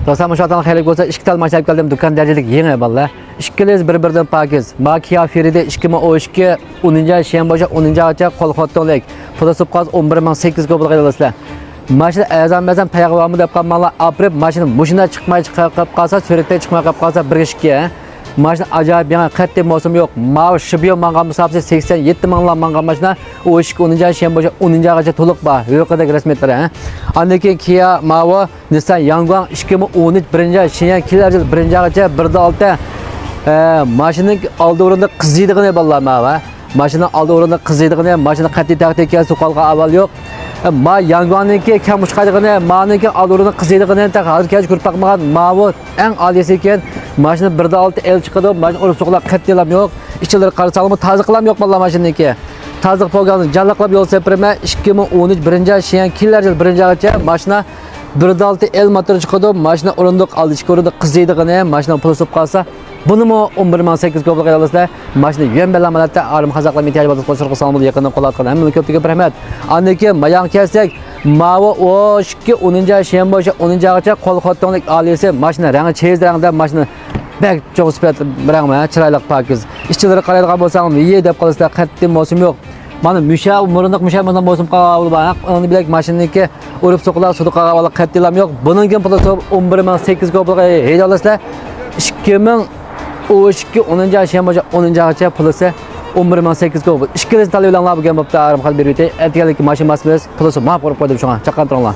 Dostlar müşahatan xeyirlik bo'lsa, ikki tal mashina olib keldim, do'kon darajalik yangi bolalar. Ikkimiz bir-biridan pokiz. Makia Feride 2012 10 shanba 10gacha qo'l xotinlik. Pulosib qaz 11800 ga bo'lgan do'stlar. Mashina azam payg'ambarmi deb qolmanlar, aprib mashina mushina chiqmay chiqib qolsa, suratda chiqmay qolib qolsa 1-2. Mashina ajoyib yangi qat'iy mavsum yo'q. Mav shibiyo mangan musabsi 87 minglar mangan mashina. O 10 shanba 10gacha to'liq bor. Yo'qidagi rasmiyatlar. Andan keyin Kia Mavo Nissan Yangwang 2013 birinchi Shenyang kelar yil birinchigacha 1.6 mashinaning oldi o'rinda qiziydigini bolalar mava. Mashina oldi o'rinda qiziydigini, mashina qat'iy texnikasi qolgan avval yo'q. Ma Yangwang'niki kam ushqaydigini, ma'niki oldi o'rinda qiziydigini ta hozirgacha ko'rib boqmagan Mavo eng oliysi ekan. Mashina 1.6 el chiqadi, mashina urib so'qlar qat'iy yo'q. Ichilari qarasalmi toziqlam yo'q bolalar mashinaniki. Tazıq bo'lgan jalliqlab yo'l sepirma 2013 birinchi Shenyang kelar yil birinchigacha mashina 1.6 el motor chiqadi, mashina o'rindiq oldi ichki o'rinda qiziydigini, mashina pulsib qolsa, bunimi 11800 ga bo'lgan do'stlar. Mashina yuen bilan malatda alim xazaqlar meteor bo'lib qo'shirqa salmadi yaqindan qo'latgan. Hamma ko'pga rahmat. Andan keyin mayan kelsak, Mavo o 10 shanba 10gacha qo'l xotinlik oliysi mashina rangi cheyiz rangda mashina bek çok sifat birangma chiroyli pokiz. Ishchilari qaraydigan bo'lsam, "Ye" deb qolasizlar, qat'iy mavsum yo'q. Mana musha murindiq musha bilan mavsum qolib baq. Uni bilak mashinaniki urib so'qlar, suduqqa qala qat'iy yo'q. Buningga puli 11800 ga bo'lgan haydalasizlar. 2012 10 shanba 10gacha pulisi 11800 ga bo'ldi. Ikkimiz talablarga bo'lgan bo'pti, arim xal berib o'tay. Aytganlik mashina masmingiz pulisi ma'qul qo'ydim shunga. Chaqan turinglar.